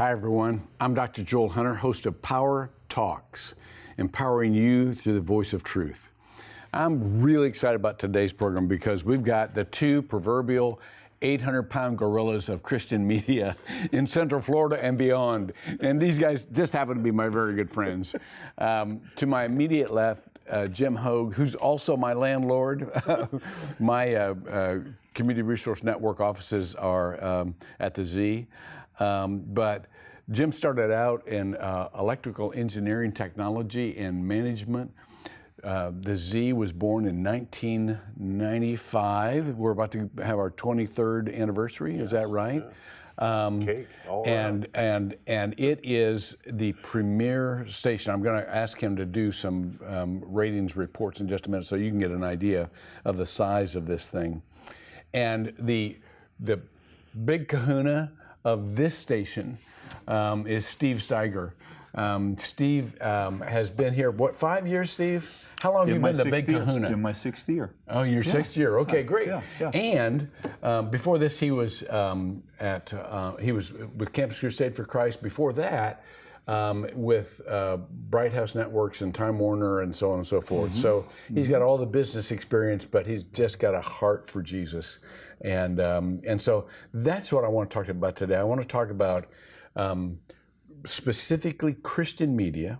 Hi, everyone. I'm Dr. Joel Hunter, host of Power Talks, empowering you through the voice of truth. I'm really excited about today's program because we've got the two proverbial 800-pound gorillas of Christian media in Central Florida and beyond. And these guys just happen to be my very good friends. To my immediate left, Jim Hogue, who's also my landlord. My Community Resource Network offices are at the Z. But Jim started out in electrical engineering technology and management. The Z was born in 1995. We're about to have our 23rd anniversary. Yes, is that right? Yeah. Cake, all and it is the premier station. I'm going to ask him to do some ratings reports in just a minute, so you can get an idea of the size of this thing. And the big kahuna of this station is Steve Steiger. Steve has been here, what, 5 years, Steve? How long have you been the big kahuna? In my 6th year. Oh, your 6th year. Okay, great. Yeah. And before this, he was with Campus Crusade for Christ. Before that, with Bright House Networks and Time Warner and so on and so forth. Mm-hmm. So he's got all the business experience, but he's just got a heart for Jesus. And so that's what I want to talk about today. I want to talk about specifically Christian media.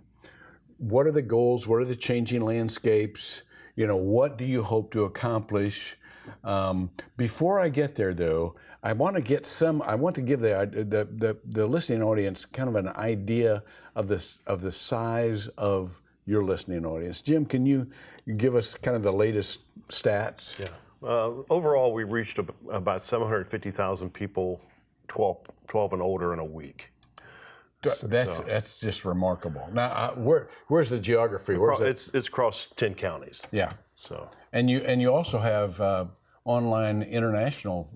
What are the goals? What are the changing landscapes? You know, what do you hope to accomplish? Before I get there, though, I want to give the listening audience kind of an idea of the size of your listening audience. Jim, can you give us kind of the latest stats? Yeah. Overall, we reached about 750,000 people, 12 and older in a week. That's just remarkable. Now, where's the geography? It's across 10 counties. Yeah. So and you also have online international.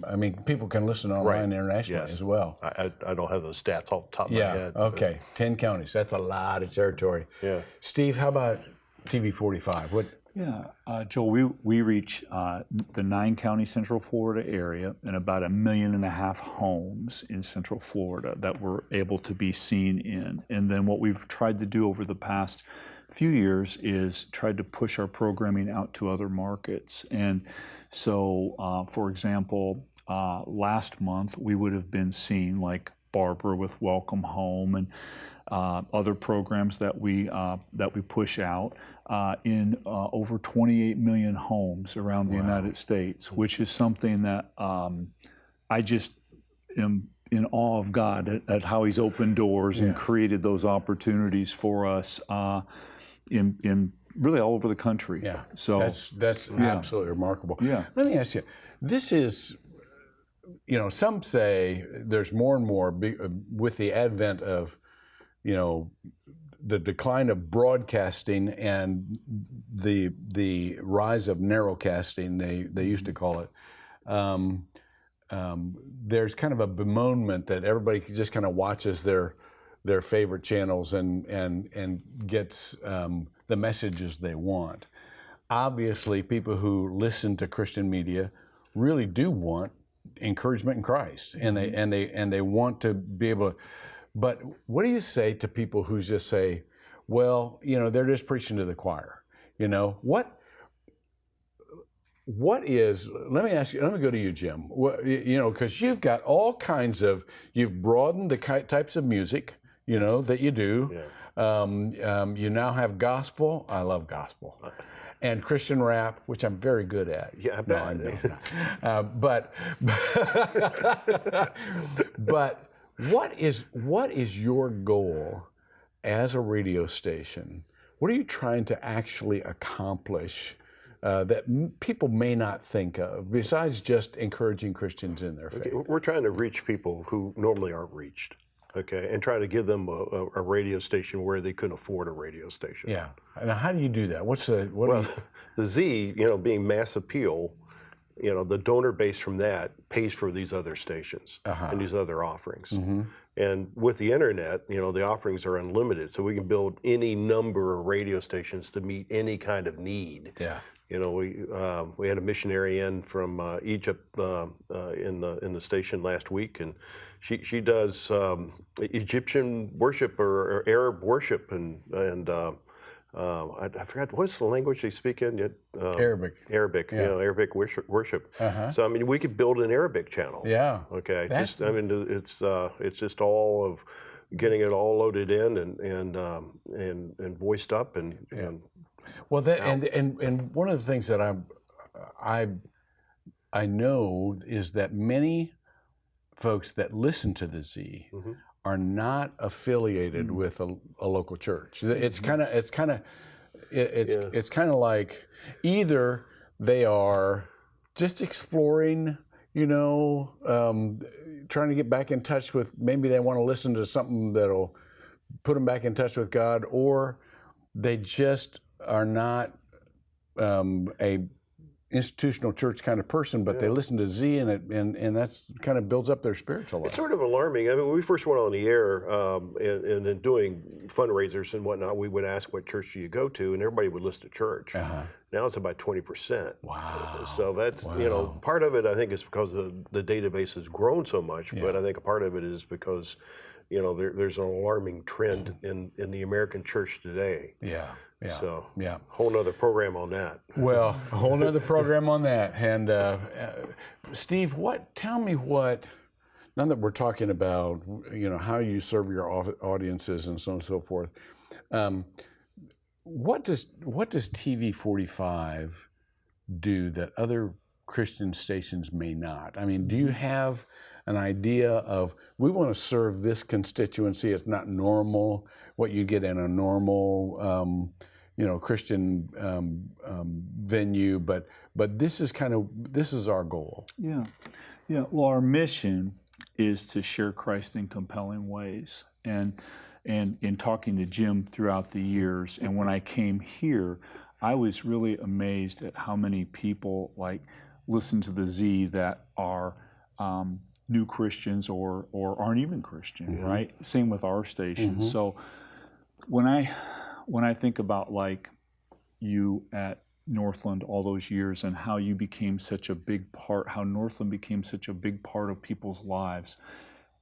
I mean, people can listen online internationally as well. I don't have those stats off the top of my head. Okay. 10 counties. That's a lot of territory. Yeah. Steve, how about TV 45? What? Yeah, Joel, we reach the 9-county Central Florida area and about 1.5 million homes in Central Florida that we're able to be seen in. And then what we've tried to do over the past few years is tried to push our programming out to other markets. And so, for example, last month we would have been seen like Barber with Welcome Home and other programs that we push out in over 28 million homes around the United States, which is something that I just am in awe of God at how He's opened doors and created those opportunities for us in really all over the country. Yeah, so that's absolutely remarkable. Yeah. Let me ask you, this is, you know, some say there's more and more with the advent of, you know, the decline of broadcasting and the rise of narrowcasting, they used to call it. There's kind of a bemoanment that everybody just kind of watches their favorite channels and gets the messages they want. Obviously, people who listen to Christian media really do want encouragement in Christ, and they want to be able to. But what do you say to people who just say, well, you know, they're just preaching to the choir? You know, what is, let me ask you, let me go to you, Jim. What, you know, because you've got all kinds of, you've broadened the types of music, you know, that you do. Yeah. You now have gospel. I love gospel. And Christian rap, which I'm very good at. Yeah, no, I know. But what is your goal as a radio station? What are you trying to actually accomplish that people may not think of, besides just encouraging Christians in their faith? We're trying to reach people who normally aren't reached, and try to give them a radio station where they couldn't afford a radio station. Yeah. Now, how do you do that? The Z, you know, being mass appeal, you know, the donor base from that pays for these other stations and these other offerings. And with the internet, the offerings are unlimited, so we can build any number of radio stations to meet any kind of need. Yeah. We had a missionary in from Egypt in the station last week, and she does Egyptian worship or Arab worship, and I forgot what's the language they speak in. Arabic. Arabic, Yeah. Arabic worship. So I mean, we could build an Arabic channel. Yeah. Okay. It's just all of getting it all loaded in and voiced up and Well, and one of the things that I know is that many folks that listen to the Z are not affiliated with a local church. It's kind of like either they are just exploring, trying to get back in touch with, maybe they want to listen to something that'll put them back in touch with God, or they just are not a institutional church kind of person, but they listen to Z, and that's kind of builds up their spiritual life. It's sort of alarming. I mean, when we first went on the air and in doing fundraisers and whatnot, we would ask, what church do you go to? And everybody would list a church. Now it's about 20%. Wow. So that's, part of it, I think, is because the database has grown so much, but I think a part of it is because, there's an alarming trend in the American church today. Yeah. So, whole nother program on that. Well, a whole nother program on that. And Steve, tell me what, now that we're talking about, how you serve your audiences and so on and so forth, what does TV 45 do that other Christian stations may not? I mean, do you have an idea of, we want to serve this constituency? It's not normal, what you get in a normal Christian venue, but this is our goal. Yeah. Well, our mission is to share Christ in compelling ways, and in talking to Jim throughout the years, and when I came here, I was really amazed at how many people listen to the Z that are new Christians or aren't even Christian, right? Same with our station. So when I think about you at Northland all those years and how you became such a big part, how Northland became such a big part of people's lives,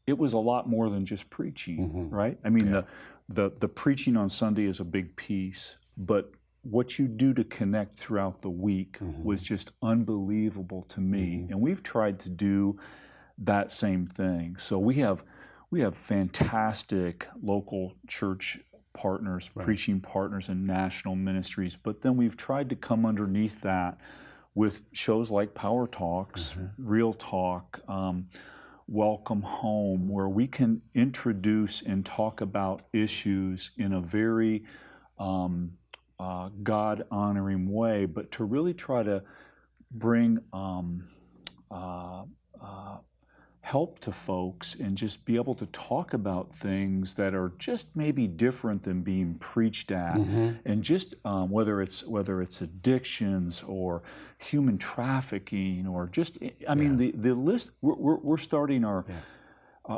it was a lot more than just preaching, right? I mean, the preaching on Sunday is a big piece, but what you do to connect throughout the week was just unbelievable to me. And we've tried to do that same thing. So we have fantastic local church partners, preaching partners, and national ministries. But then we've tried to come underneath that with shows like Power Talks, Real Talk, Welcome Home, where we can introduce and talk about issues in a very God-honoring way, but to really try to bring help to folks and just be able to talk about things that are just maybe different than being preached at, and just whether it's addictions or human trafficking or just mean the list. We're starting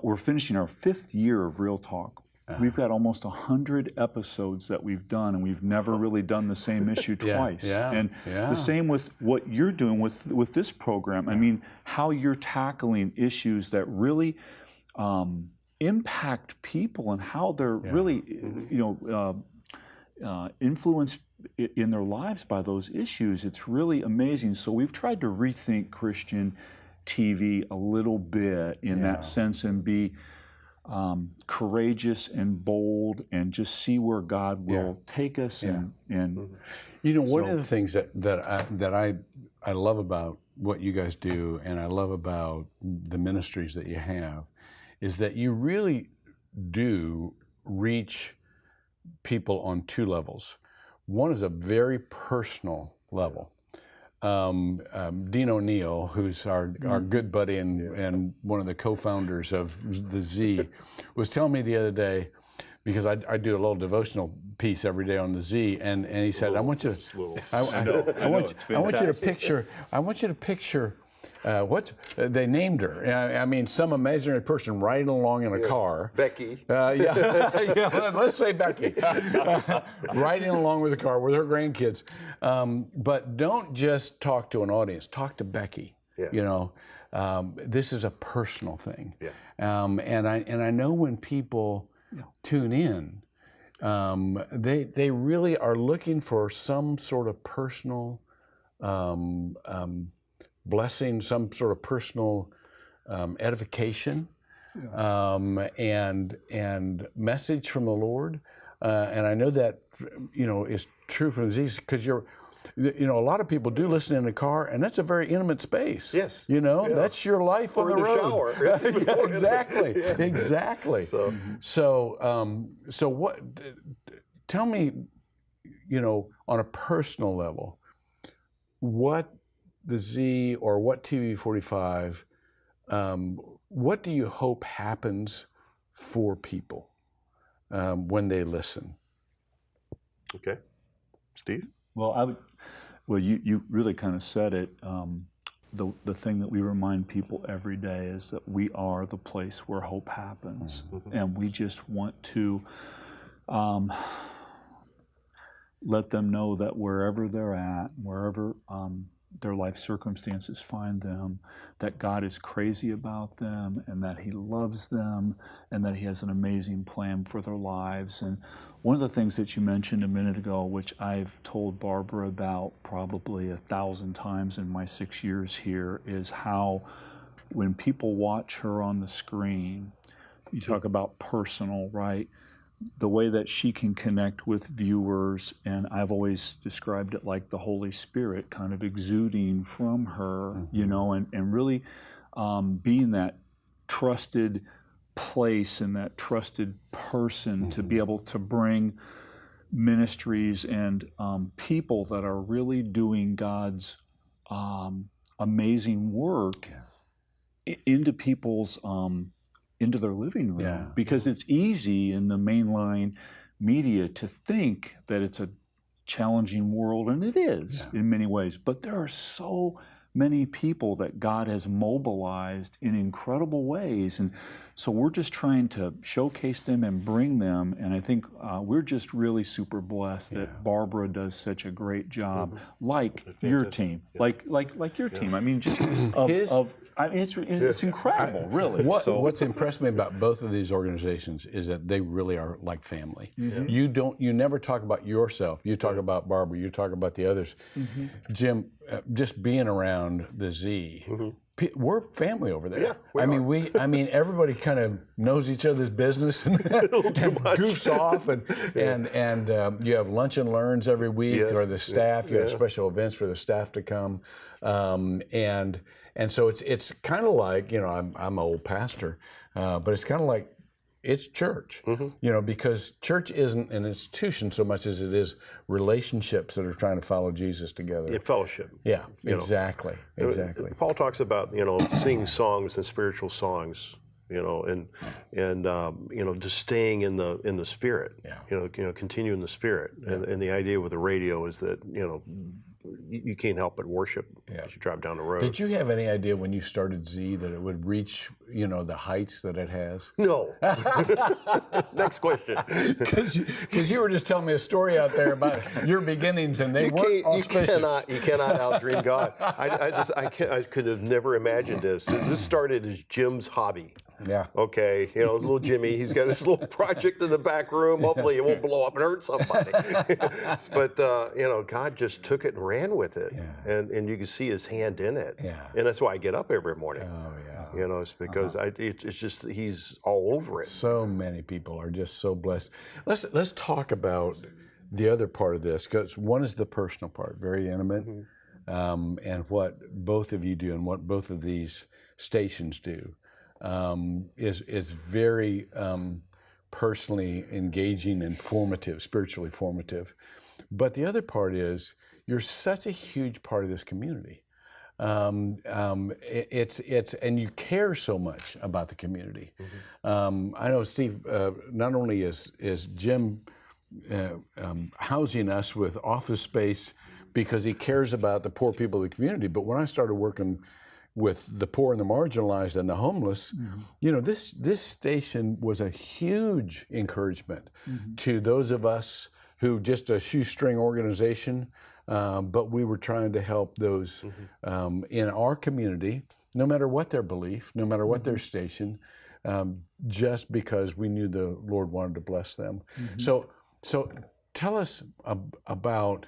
we're finishing our 5th year of Real Talk. We've got almost 100 episodes that we've done, and we've never really done the same issue twice. The same with what you're doing with this program. I mean, how you're tackling issues that really impact people and how they're really, influenced in their lives by those issues. It's really amazing. So we've tried to rethink Christian TV a little bit in that sense and be courageous and bold and just see where God will take us. And one of the things that I love about what you guys do, and I love about the ministries that you have, is that you really do reach people on 2 levels. One is a very personal level. Dean O'Neill, who's our good buddy and one of the co-founders of the Z, was telling me the other day, because I do a little devotional piece every day on the Z, and he said, I want you to picture they named her. I mean, some imaginary person riding along in a car. Becky. Yeah, let's say Becky, riding along with a car with her grandkids. But don't just talk to an audience. Talk to Becky. Yeah. You know, this is a personal thing. Yeah. And I know when people tune in, they really are looking for some sort of personal blessing, some sort of personal edification, and message from the Lord. And I know that is true from Jesus, because a lot of people do listen in the car, and that's a very intimate space. Yes. That's your life on the road. Shower. Yeah, exactly. Exactly. So what? Tell me, on a personal level, what the Z or what TV 45, what do you hope happens for people when they listen? Okay, Steve. Well, you really kind of said it. The thing that we remind people every day is that we are the place where hope happens, and we just want to let them know that wherever they're at, wherever their life circumstances find them, that God is crazy about them, and that He loves them, and that He has an amazing plan for their lives. And one of the things that you mentioned a minute ago, which I've told Barber about probably 1,000 times in my 6 years here, is how when people watch her on the screen, you talk about personal, right? The way that she can connect with viewers, and I've always described it like the Holy Spirit kind of exuding from her, and really being that trusted place and that trusted person to be able to bring ministries and people that are really doing God's amazing work into people's into their living room, because it's easy in the mainline media to think that it's a challenging world, and it is in many ways, but there are so many people that God has mobilized in incredible ways, and so we're just trying to showcase them and bring them, and I think we're just really super blessed that Barbara does such a great job, like your team, like your team. I mean, just it's incredible, really. What's impressed me about both of these organizations is that they really are like family. You never talk about yourself. You talk about Barbara. You talk about the others. Jim, just being around the Z, we're family over there. Yeah, I mean, everybody kind of knows each other's business and goofs off, and you have lunch and learns every week, or the staff. You have special events for the staff to come, and so it's kind of like, I'm an old pastor, but it's kind of like it's church, because church isn't an institution so much as it is relationships that are trying to follow Jesus together. In fellowship. Yeah, exactly. Paul talks about, singing songs and spiritual songs, and just staying in the Spirit. Continue in the Spirit. And the idea with the radio is that, you can't help but worship as you drive down the road. Did you have any idea when you started Z that it would reach, the heights that it has? No. Next question. Because you were just telling me a story out there about your beginnings, and they weren't auspicious. You cannot outdream God. I could have never imagined this. This started as Jim's hobby. Yeah. Okay. Little Jimmy, he's got his little project in the back room. Hopefully it won't blow up and hurt somebody. But, God just took it and ran with it. Yeah. And you can see His hand in it. Yeah. And that's why I get up every morning. Oh, yeah. It's because it's just, He's all over it. So many people are just so blessed. Let's talk about the other part of this, because one is the personal part, very intimate, and what both of you do and what both of these stations do. Is very personally engaging and formative, spiritually formative. But the other part is you're such a huge part of this community. It's and you care so much about the community. I know, Steve, not only is Jim housing us with office space because he cares about the poor people of the community, but when I started working with the poor and the marginalized and the homeless, you know, this station was a huge encouragement to those of us who just a shoestring organization, but we were trying to help those in our community, no matter what their belief, no matter what their station, just because we knew the Lord wanted to bless them. So tell us about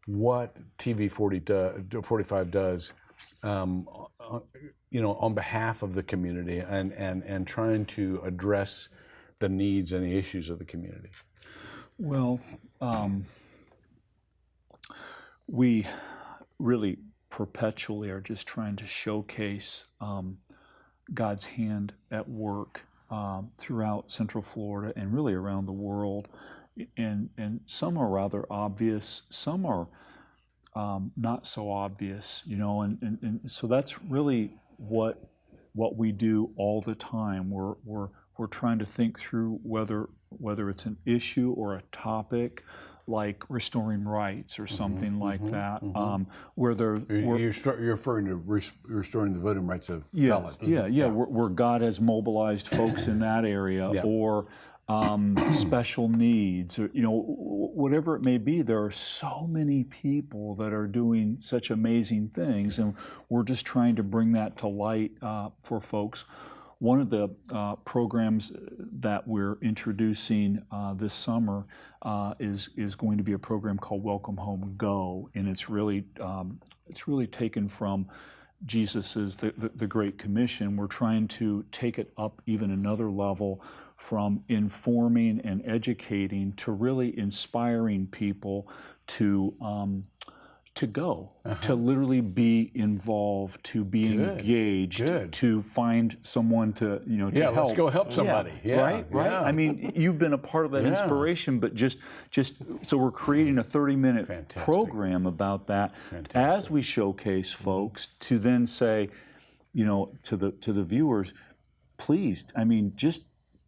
what TV 45 does, you know, on behalf of the community and trying to address the needs and the issues of the community. Well, we really perpetually are just trying to showcase God's hand at work throughout Central Florida and really around the world. And some are rather obvious, some are not so obvious, you know, and so that's really what we do all the time. We're trying to think through whether it's an issue or a topic like restoring rights or something like that, where you're referring to restoring the voting rights of felons. Where God has mobilized folks in that area, or special needs, or, you know, whatever it may be. There are so many people that are doing such amazing things, and we're just trying to bring that to light for folks. One of the programs that we're introducing this summer is going to be a program called Welcome Home Go, and it's really taken from Jesus's the Great Commission. We're trying to take it up even another level, from informing and educating to really inspiring people to go, to literally be involved, to be engaged, to find someone to, you know, to help. Let's go help somebody. Right. I mean, you've been a part of that inspiration, but just so we're creating a 30-minute program about that as we showcase folks, to then say, you know, to the viewers, please, I mean, just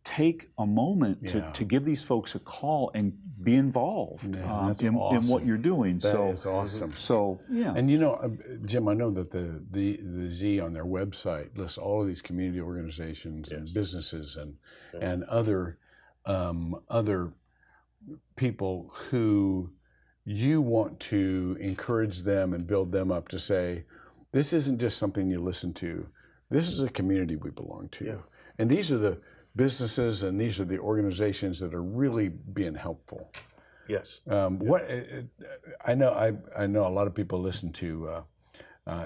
take a moment to give these folks a call and be involved in what you're doing. That is awesome. So and you know, Jim, I know that the Z on their website lists all of these community organizations and businesses and other people who you want to encourage them and build them up to say, this isn't just something you listen to. This is a community we belong to, and these are the businesses and these are the organizations that are really being helpful. Yes. What I know a lot of people listen to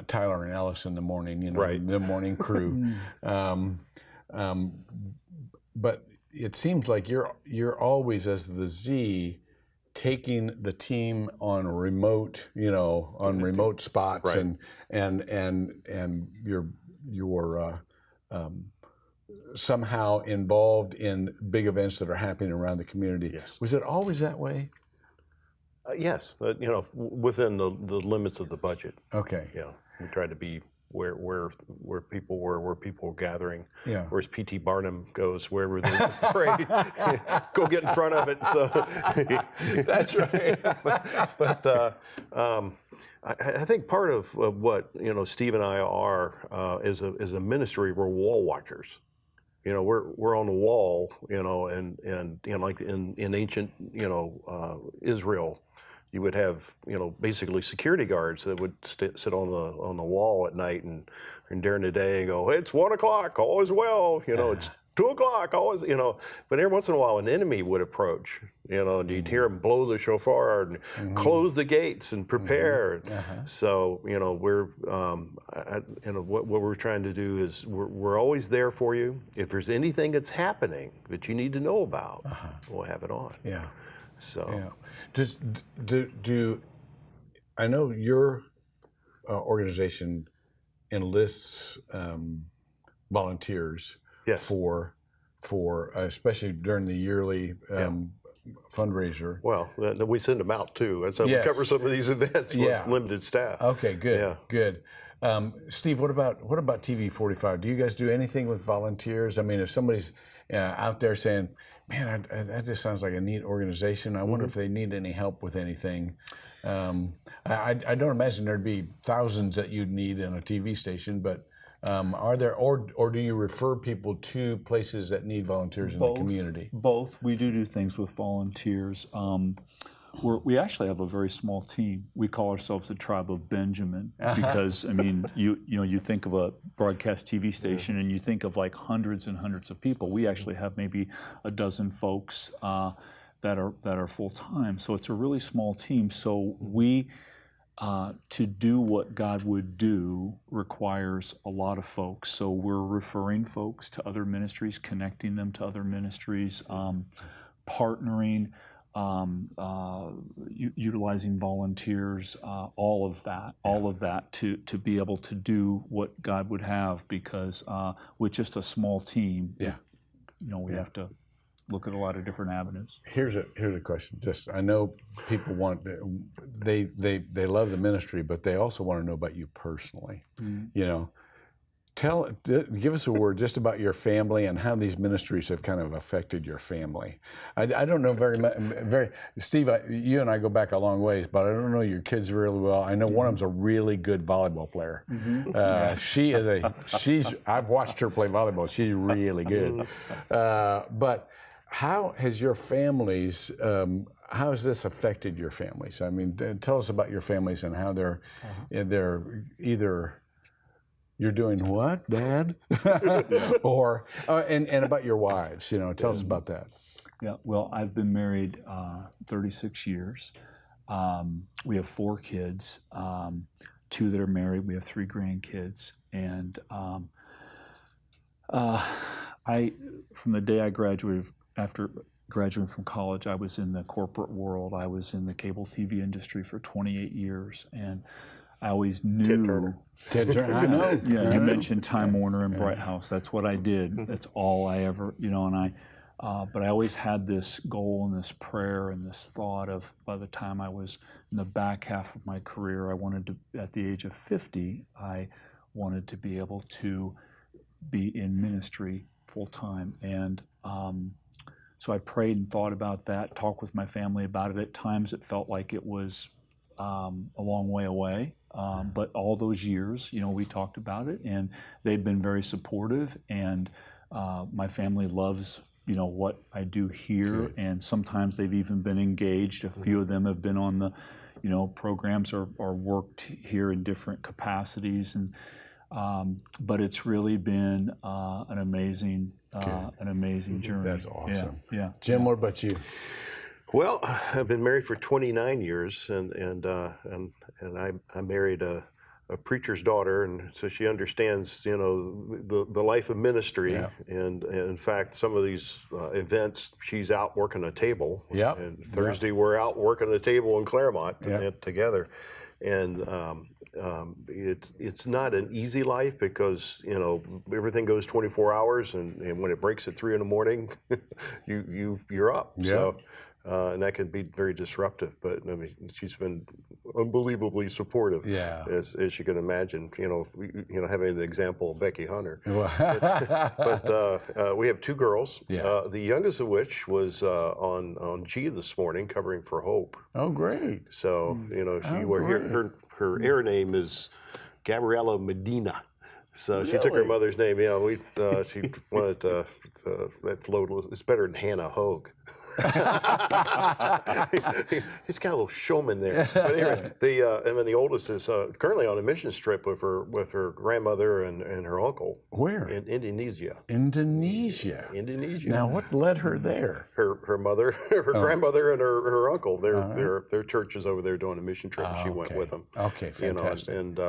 Tyler and Alice in the morning, you know, the morning crew. But it seems like you're always, as the Z, taking the team on remote, you know, on remote spots, and you're somehow involved in big events that are happening around the community. Yes. Was it always that way? Yes, you know, within the limits of the budget. Okay. Yeah, we tried to be where people were gathering. Yeah. Whereas P.T. Barnum goes wherever there's a parade, go get in front of it. So that's right. but I think part of what, you know, Steve and I are is a ministry. We're wall watchers. You know, we're on the wall. You know, and you know, like in ancient, you know, Israel, you would have, you know, basically security guards that would sit on the wall at night and during the day and go, it's 1 o'clock, all is well. You know, it's 2 o'clock, always, you know. But every once in a while, an enemy would approach, you know, and you'd hear them blow the shofar and close the gates and prepare. So, you know, we're, you know, what we're trying to do is we're always there for you. If there's anything that's happening that you need to know about, we'll have it on. Yeah. So, do I know your organization enlists volunteers? Yes. For especially during the yearly fundraiser. Well, we send them out too. That's how we cover some of these events with limited staff. Okay, good, good. Steve, what about TV 45? Do you guys do anything with volunteers? I mean, if somebody's out there saying, man, that just sounds like a neat organization, I wonder if they need any help with anything. I don't imagine there'd be thousands that you'd need in a TV station, but Are there, or do you refer people to places that need volunteers in the community? Both. We do things with volunteers. We actually have a very small team. We call ourselves the Tribe of Benjamin because, I mean, you think of a broadcast TV station and you think of like hundreds and hundreds of people. We actually have maybe a dozen folks that are full time. So it's a really small team. So we to do what God would do requires a lot of folks. So we're referring folks to other ministries, connecting them to other ministries, partnering, utilizing volunteers, all of that to be able to do what God would have, because with just a small team, we have to look at a lot of different avenues. Here's a question. Just, I know people they love the ministry, but they also want to know about you personally. You know, give us a word just about your family and how these ministries have kind of affected your family. I don't know very much. Steve, you and I go back a long ways, but I don't know your kids really well. I know one of them's a really good volleyball player. I've watched her play volleyball. She's really good. But how has your families, how has this affected your families? I mean, tell us about your families and how they're either, you're doing what, Dad? Or, and about your wives, tell us about that. Yeah, well, I've been married 36 years. We have 4 kids, 2 that are married. We have 3 grandkids. And from the day I graduated, after graduating from college, I was in the corporate world. I was in the cable TV industry for 28 years, and I always knew. Ted Turner, I know. Yeah, you mentioned Time Warner and Bright House. That's what I did. That's all I ever, and but I always had this goal and this prayer and this thought of, by the time I was in the back half of my career, I wanted to, at the age of 50, I wanted to be able to be in ministry full time. And so I prayed and thought about that, talked with my family about it. At times it felt like it was a long way away. But all those years, we talked about it, and they've been very supportive. And my family loves, what I do here. And sometimes they've even been engaged. A few of them have been on the, programs or worked here in different capacities. And but it's really been an amazing journey. That's awesome. Yeah. Jim, what about you? Well, I've been married for 29 years, and I married a preacher's daughter, and so she understands, the life of ministry. Yeah. And in fact, some of these events, she's out working a table. Yeah. And Thursday we're out working a table in Claremont together, and it's not an easy life because everything goes 24 hours, and when it breaks at 3 in the morning, you're up. Yeah. So. And that can be very disruptive, but I mean, she's been unbelievably supportive, as you can imagine. Having an example of Becky Hunter. But we have 2 girls. Yeah. The youngest of which was on G this morning, covering for Hope. Oh, great! So her air name is Gabriela Medina. So she took her mother's name. She wanted that float. It's better than Hannah Hogue. He's got a little showman there. But anyway, and then the oldest is currently on a mission trip with her grandmother and her uncle. Where? In Indonesia. Indonesia. Now, what led her there? Her mother, her grandmother, and her uncle. Their church is over there doing a mission trip, and she went with them. Okay, fantastic. And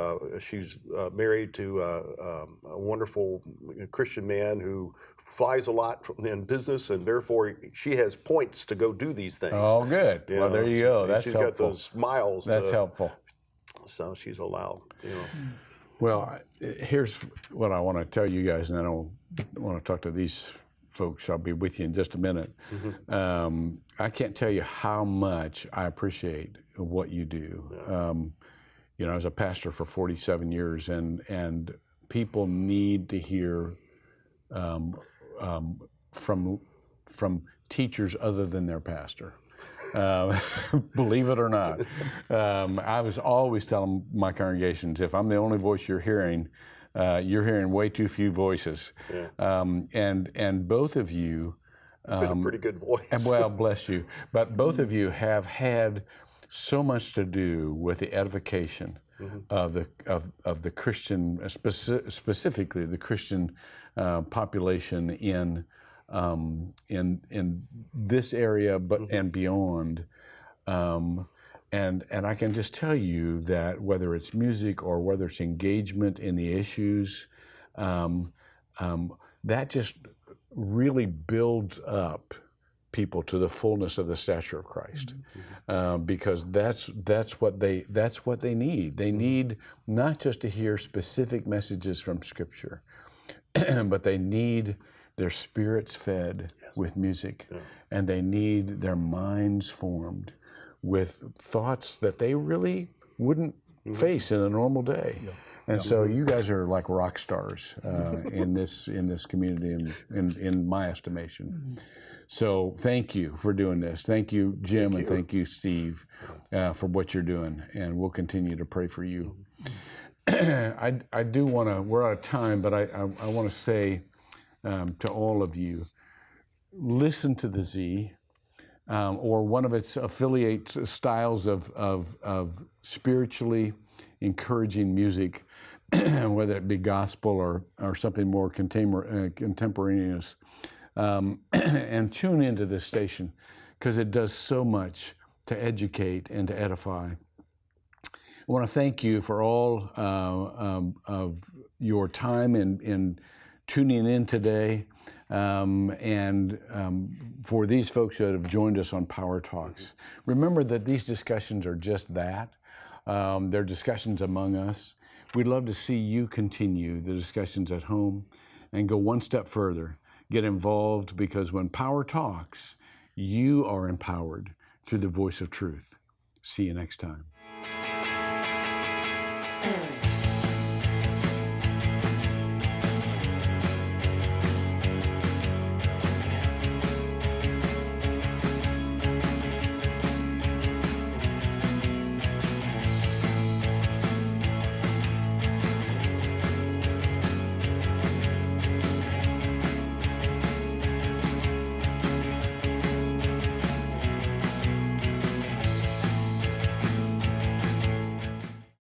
she's married to a wonderful Christian man who flies a lot in business, and therefore she has points to go do these things. Oh, good. Well, there you go. That's helpful. She's got those miles. That's helpful. So she's allowed. Well, here's what I want to tell you guys, and I don't want to talk to these folks. I'll be with you in just a minute. Mm-hmm. I can't tell you how much I appreciate what you do. Yeah. I was a pastor for 47 years, and people need to hear from teachers other than their pastor. Believe it or not. I was always telling my congregations, if I'm the only voice you're hearing, You're hearing way too few voices. Yeah. And both of you, You've got a pretty good voice. well, bless you, but both of you have had so much to do with the edification of the Christian, specifically the Christian population in this area, but and beyond. And I can just tell you that whether it's music or whether it's engagement in the issues, that just really builds up people to the fullness of the stature of Christ, because that's what they need. They need not just to hear specific messages from Scripture, but they need their spirits fed with music, and they need their minds formed with thoughts that they really wouldn't face in a normal day. And so you guys are like rock stars in this community, in my estimation. So thank you for doing this. Thank you, Jim, and thank you, Steve, for what you're doing. And we'll continue to pray for you. I do want to, we're out of time, but I want to say to all of you, listen to the Z, or one of its affiliate styles of spiritually encouraging music, whether it be gospel or something more contemporaneous, and tune into this station, because it does so much to educate and to edify. I want to thank you for all of your time in tuning in today, and for these folks that have joined us on Power Talks. Remember that these discussions are just that. They're discussions among us. We'd love to see you continue the discussions at home and go one step further. Get involved, because when Power talks, you are empowered through the voice of truth. See you next time.